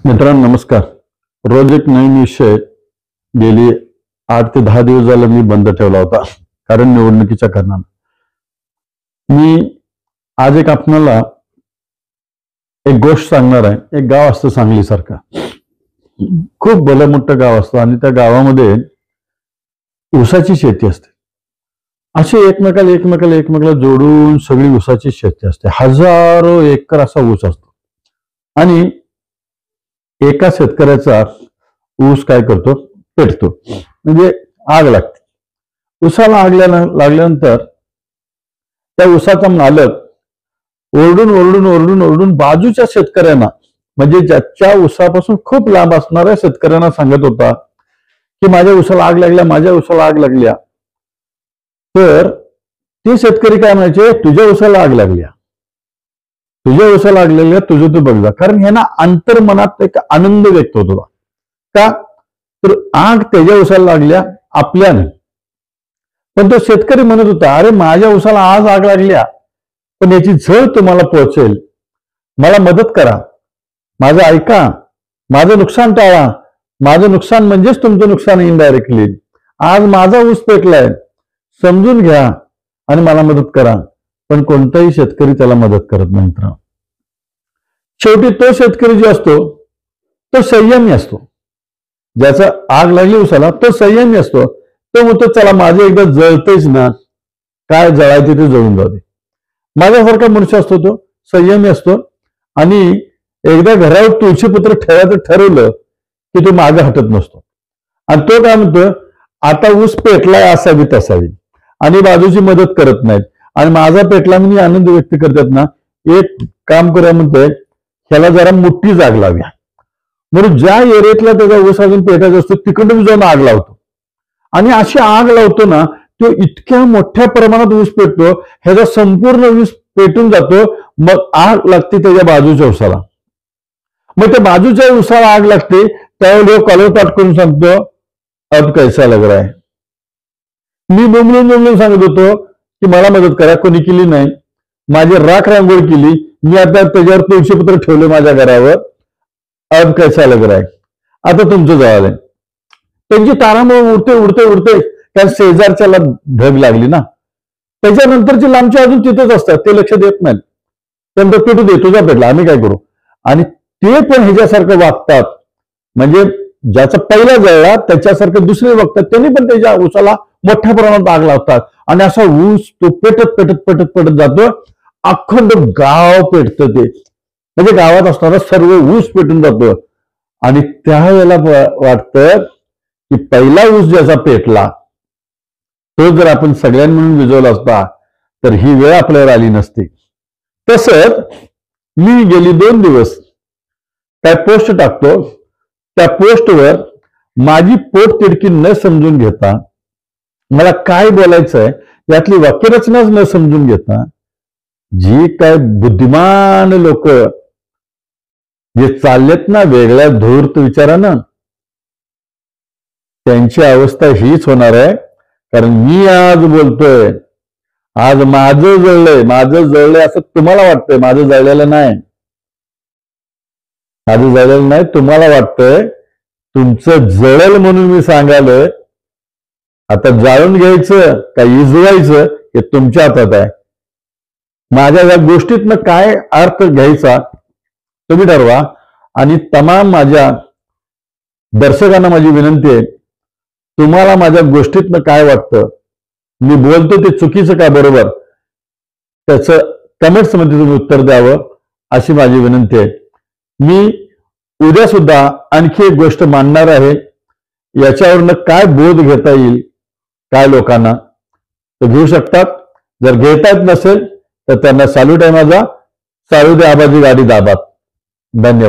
मित्रांनो नमस्कार. रोज एक नवीन विषय गेली 8 ते 10 दिवस झाले मी बंद ठेवला होता कारण निवडणुकीच्या कारणाने. मी आज एक आपल्याला एक गोष्ट सांगणार आहे. एक गाव असतं सांगलीसारखं, खूप भलं मोठं गाव असतं आणि त्या गावामध्ये ऊसाची शेती असते. अशी एकमेकाला जोडून सगळी ऊसाची शेती असते. हजारो एकर असा ऊस असतो आणि एका शेतकऱ्याचा ऊस काय करतो, पेटतो, म्हणजे आग लागते. ऊसाला आग लागल्यानंतर त्या ऊसाचा मालक ओरडून बाजूच्या शेतकऱ्यांना, म्हणजे ज्याच्या ऊसापासून खूप लांब असणाऱ्या शेतकऱ्यांना सांगत होता की माझ्या ऊसाला आग लागल्या. तर ते शेतकरी काय म्हणायचे, तुझ्या ऊसाला आग लागल्या, तुझं तू बघ जा. कारण ह्यांना अंतर्मनात एक आनंद व्यक्त होत होता. का तर आग त्याच्या ऊसाला लागल्या, आपल्या नाही. पण तो शेतकरी म्हणत होता, अरे माझ्या ऊसाला आज आग लागल्या, पण याची झळ तुम्हाला पोहोचेल, मला मदत करा, माझं ऐका, माझं नुकसान टाळा. माझं नुकसान म्हणजेच तुमचं नुकसान इनडायरेक्टली. आज माझा ऊस पेटलाय, समजून घ्या आणि मला मदत करा. पण कोणताही शेतकरी त्याला मदत करत नाही. मित्र, शेवटी तो शेतकरी जो असतो तो संयमी असतो. ज्याचा आग लागली उसाला तो संयमी असतो. तो म्हणतो चला माझं एकदा जळतेच ना, काय जळायचे ते जळून जाऊ दे. माझ्यासारखा मनुष्य असतो, तो संयमी असतो. आणि एकदा घरावर तुळशीपत्र ठेवायचं ठरवलं की तो मागे हटत नसतो. आणि तो काय म्हणतो, आता ऊस पेटलाय असावी तसावी, आणि बाजूची मदत करत नाहीत आणि माझा पेटला म्हणून आनंद व्यक्त करतात ना. एक काम करूया म्हणतोय, ह्याला जरा मोठी जाग लावूया. म्हणून ज्या एरियातला त्याचा ऊस अजून पेटायचा असतो तिकडून जाऊन आग लावतो. आणि अशी आग लावतो ना, तो इतक्या मोठ्या प्रमाणात ऊस पेटतो, ह्याचा संपूर्ण ऊस पेटून जातो. मग आग लागते त्याच्या बाजूच्या ऊसाला. मग त्या बाजूच्या ऊसाला आग लागते, त्यावेळी कॉलर पाठ करून सांगतो, अब कैसा लग रहा है. मी बोंबलून सांगत होतो की मला मदत करा, कोणी केली नाही. माझी राख रांगोळी केली, मी आता त्याच्यावर तुळशीपत्र ठेवले माझ्या घरावर, अब कैसा लग रहा है. आता तुमचं जवळ आहे. त्यांची तारांबळ उडते कारण शेजारच्याला ढग लागली ना. त्याच्यानंतरची लांबची अजून तिथेच असतात, ते लक्ष देत नाहीत. त्यांना पेटू दे, तुझा पेटला, आम्ही काय करू. आणि ते पण ह्याच्यासारखं वागतात. म्हणजे ज्याचा पहिला जळला त्याच्यासारखं दुसरे वागतात. त्यांनी पण त्याच्या ऊसाला मोठ्या प्रमाणात आग लावतात आणि असा ऊस तो पेटत जातो. अखंड गाव पेटतं ते, म्हणजे गावात असणारा सर्व ऊस पेटून जातो. आणि त्यावेळेला वाटतं की पहिला ऊस ज्याचा पेटला तो जर आपण सगळ्यांनी म्हणून विजवला असता तर ही वेळ आपल्यावर आली नसती. तसंच मी गेली 2 दिवस काय पोस्ट टाकतो, त्या पोस्टवर माझी पोटतिडकी न समजून घेता, मला काय बोलायचंय यातली वाक्यरचनाच न समजून घेता, जी काय बुद्धिमान लोक जे चाललेत ना वेगळ्या धूर्त विचारानं, त्यांची अवस्था हीच होणार आहे. कारण मी आज बोलतोय, आज माझं जळलंय असं तुम्हाला वाटतंय. माझं जळलेलं नाही, तुम्हाला वाटतंय. तुमचं जळेल म्हणून मी सांगालोय. आता जाळून घ्यायचं का इजवायचं हे तुमच्या हातात आहे. माझ्या या गोष्टीतनं काय अर्थ घ्यायचा तुम्ही ठरवा. आणि तमाम माझ्या दर्शकांना माझी विनंती आहे, तुम्हाला माझ्या गोष्टीतनं काय वाटतं, मी बोलतो ते चुकीचं का बरोबर, त्याचं कमेंट्स मध्ये तुम्ही उत्तर द्यावं अशी माझी विनंती आहे. मी उद्या सुद्धा आणखी एक गोष्ट मांडणार आहे. याच्यावरनं काय बोध घेता येईल काय लोकांना तर घेऊ शकतात. जर घेता येत नसेल तर त्यांना सॅल्यूट आहे माझा. चालू दे आबाजी गाडी दाबात. धन्यवाद.